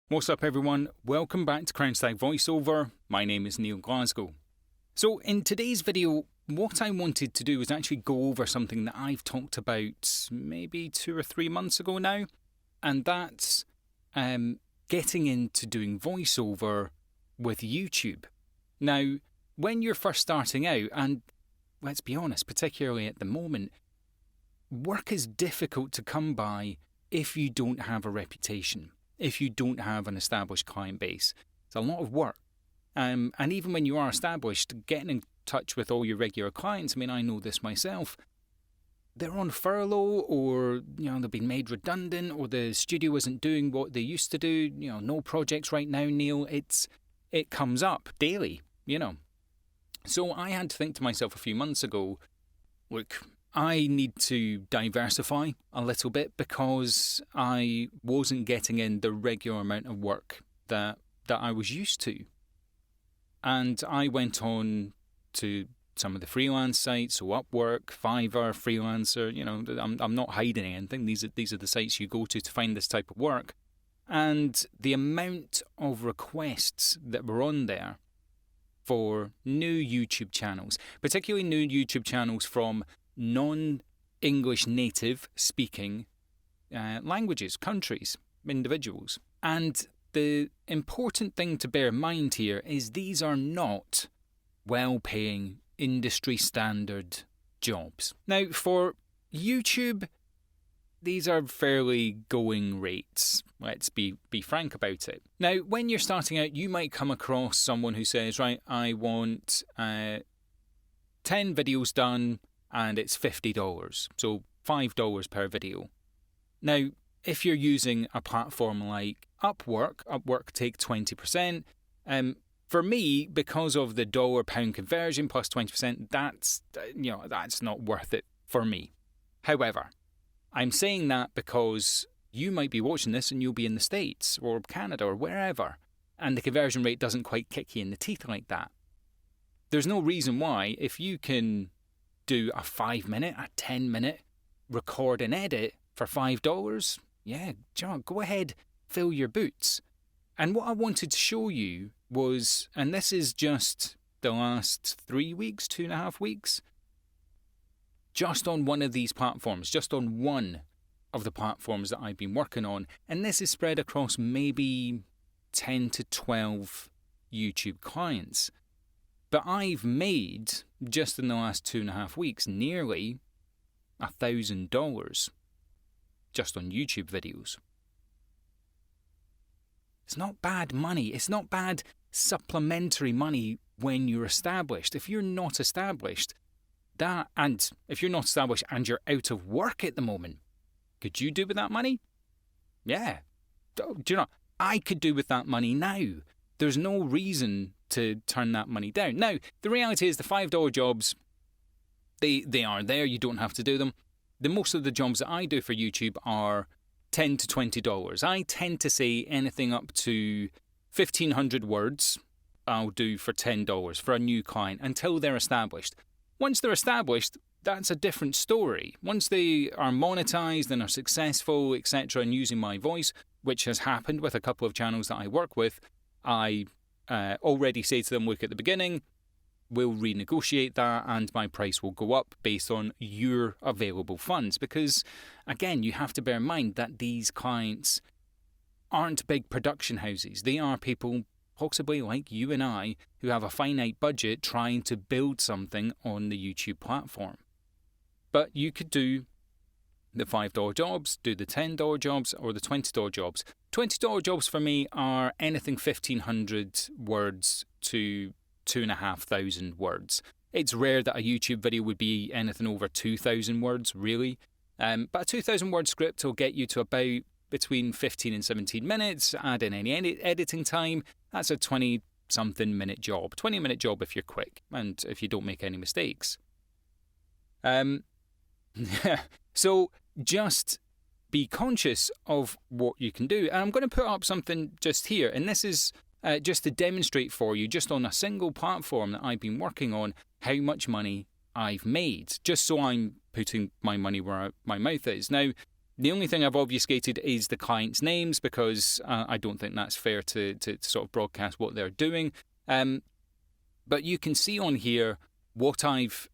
What's up everyone, welcome back to Stag Voiceover. My name is Neil Glasgow. So in today's video, what I wanted to do was actually go over something that I've talked about maybe 2 or 3 months ago now, and that's getting into doing voiceover with YouTube. Now, when you're first starting out, and let's be honest, particularly at the moment, work is difficult to come by if you don't have a reputation. If you don't have an established client base. It's a lot of work. And even when you are established, getting in touch with all your regular clients, I mean, I know this myself, they're on furlough or, they've been made redundant or the studio isn't doing what they used to do. No projects right now, Neil. It comes up daily, So I had to think to myself a few months ago, look, I need to diversify a little bit because I wasn't getting in the regular amount of work that I was used to. And I went on to some of the freelance sites, so Upwork, Fiverr, Freelancer, I'm not hiding anything. These are the sites you go to find this type of work. And the amount of requests that were on there for new YouTube channels, particularly new YouTube channels from non-English native speaking languages, countries, individuals. And the important thing to bear in mind here is these are not well-paying industry standard jobs. Now, for YouTube, these are fairly going rates. Let's be frank about it. Now, when you're starting out, you might come across someone who says, right, I want 10 videos done, and it's $50, so $5 per video. Now, if you're using a platform like Upwork take 20%. For me, because of the dollar-pound conversion plus 20%, that's not worth it for me. However, I'm saying that because you might be watching this and you'll be in the States or Canada or wherever, and the conversion rate doesn't quite kick you in the teeth like that. There's no reason why, if you can do a 5-minute, a 10-minute record and edit for $5, yeah, John, go ahead, fill your boots. And what I wanted to show you was, and this is just the last 3 weeks, 2.5 weeks, just on one of these platforms, just on one of the platforms that I've been working on, and this is spread across maybe 10 to 12 YouTube clients. But I've made, just in the last 2.5 weeks, nearly $1,000 just on YouTube videos. It's not bad money. It's not bad supplementary money when you're established. If you're not established, if you're not established and you're out of work at the moment, could you do with that money? Yeah. Do you know, I could do with that money now. There's no reason to turn that money down. Now, the reality is the $5 jobs, they are there. You don't have to do them. Most of the jobs that I do for YouTube are $10 to $20. I tend to say anything up to 1,500 words I'll do for $10 for a new client until they're established. Once they're established, that's a different story. Once they are monetized and are successful, etc., and using my voice, which has happened with a couple of channels that I work with, I already say to them, look, at the beginning, we'll renegotiate that and my price will go up based on your available funds. Because, again, you have to bear in mind that these clients aren't big production houses. They are people possibly like you and I who have a finite budget trying to build something on the YouTube platform. But you could do the $5 jobs, do the $10 jobs, or the $20 jobs. $20 jobs for me are anything 1,500 words to 2,500 words. It's rare that a YouTube video would be anything over 2,000 words, really. But a 2,000 word script will get you to about between 15 and 17 minutes. Add in any editing time. That's a 20-something minute job. 20-minute job if you're quick and if you don't make any mistakes. So just be conscious of what you can do. And I'm going to put up something just here, and this is just to demonstrate for you, just on a single platform that I've been working on, how much money I've made, just so I'm putting my money where my mouth is. Now, The only thing I've obfuscated is the clients' names because I don't think that's fair to sort of broadcast what they're doing. But you can see on here what I've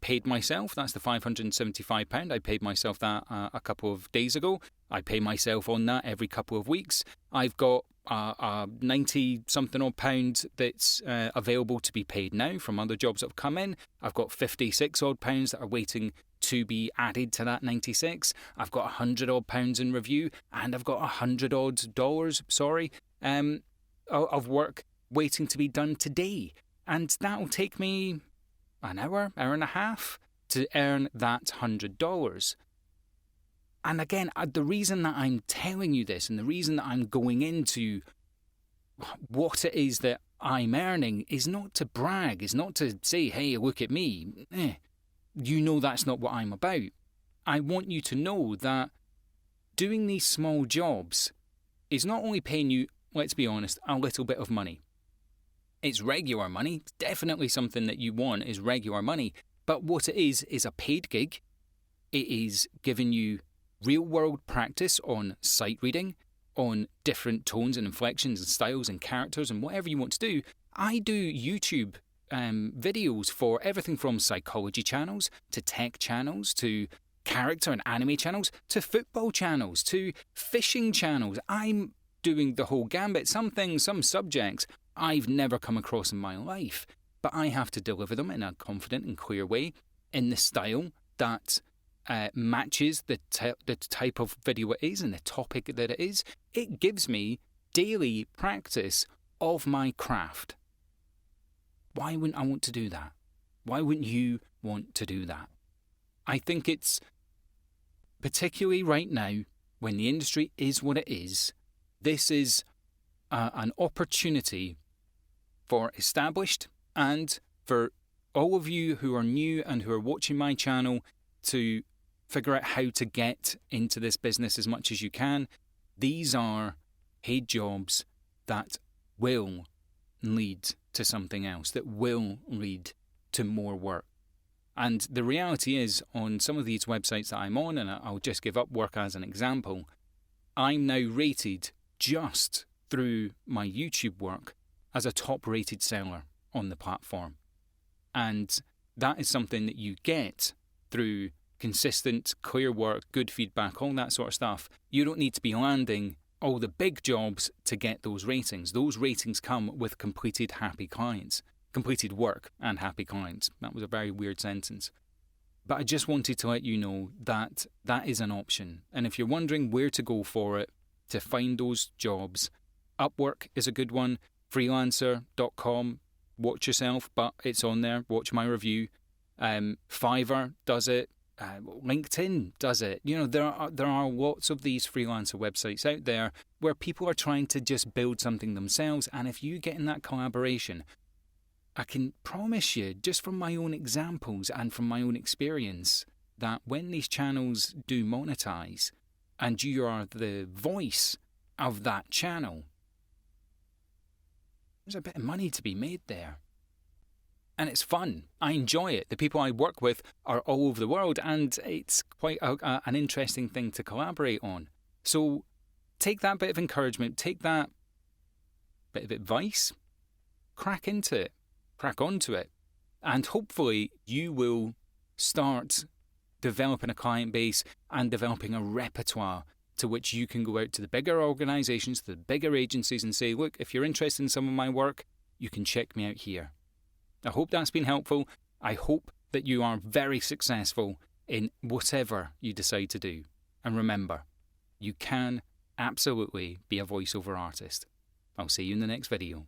paid myself. That's the £575. I paid myself that a couple of days ago. I pay myself on that every couple of weeks. I've got 90-something odd pounds that's available to be paid now from other jobs that have come in. I've got 56 odd pounds that are waiting to be added to that 96. I've got 100 odd pounds in review, and I've got $100 odd of work waiting to be done today. And that'll take me an hour and a half to earn that $100. And again, the reason that I'm telling you this and the reason that I'm going into what it is that I'm earning is not to brag, is not to say, hey, look at me. You know that's not what I'm about. I want you to know that doing these small jobs is not only paying you, let's be honest, a little bit of money. It's regular money. It's definitely something that you want is regular money. But what it is a paid gig. It is giving you real-world practice on sight reading, on different tones and inflections and styles and characters and whatever you want to do. I do YouTube videos for everything from psychology channels to tech channels to character and anime channels to football channels to fishing channels. I'm doing the whole gambit. Some things, some subjects I've never come across in my life, but I have to deliver them in a confident and clear way in the style that matches the type of video it is and the topic that it is. It gives me daily practice of my craft. Why wouldn't I want to do that? Why wouldn't you want to do that? I think it's particularly right now when the industry is what it is, this is an opportunity for established and for all of you who are new and who are watching my channel to figure out how to get into this business as much as you can. These are paid jobs that will lead to something else, that will lead to more work. And the reality is, on some of these websites that I'm on, and I'll just give Upwork as an example, I'm now rated just through my YouTube work as a top-rated seller on the platform. And that is something that you get through consistent, clear work, good feedback, all that sort of stuff. You don't need to be landing all the big jobs to get those ratings. Those ratings come with completed happy clients. Completed work and happy clients. That was a very weird sentence. But I just wanted to let you know that that is an option. And if you're wondering where to go for it, to find those jobs, Upwork is a good one. Freelancer.com. Watch yourself, but it's on there. Watch my review. Fiverr does it. LinkedIn does it. You know, there are lots of these freelancer websites out there where people are trying to just build something themselves. And if you get in that collaboration, I can promise you, just from my own examples and from my own experience, that when these channels do monetize and you are the voice of that channel, there's a bit of money to be made there. And it's fun. I enjoy it. The people I work with are all over the world, and it's quite an interesting thing to collaborate on. So take that bit of encouragement, take that bit of advice, crack into it, crack onto it, and hopefully you will start developing a client base and developing a repertoire to which you can go out to the bigger organisations, to the bigger agencies and say, look, if you're interested in some of my work, you can check me out here. I hope that's been helpful. I hope that you are very successful in whatever you decide to do. And remember, you can absolutely be a voiceover artist. I'll see you in the next video.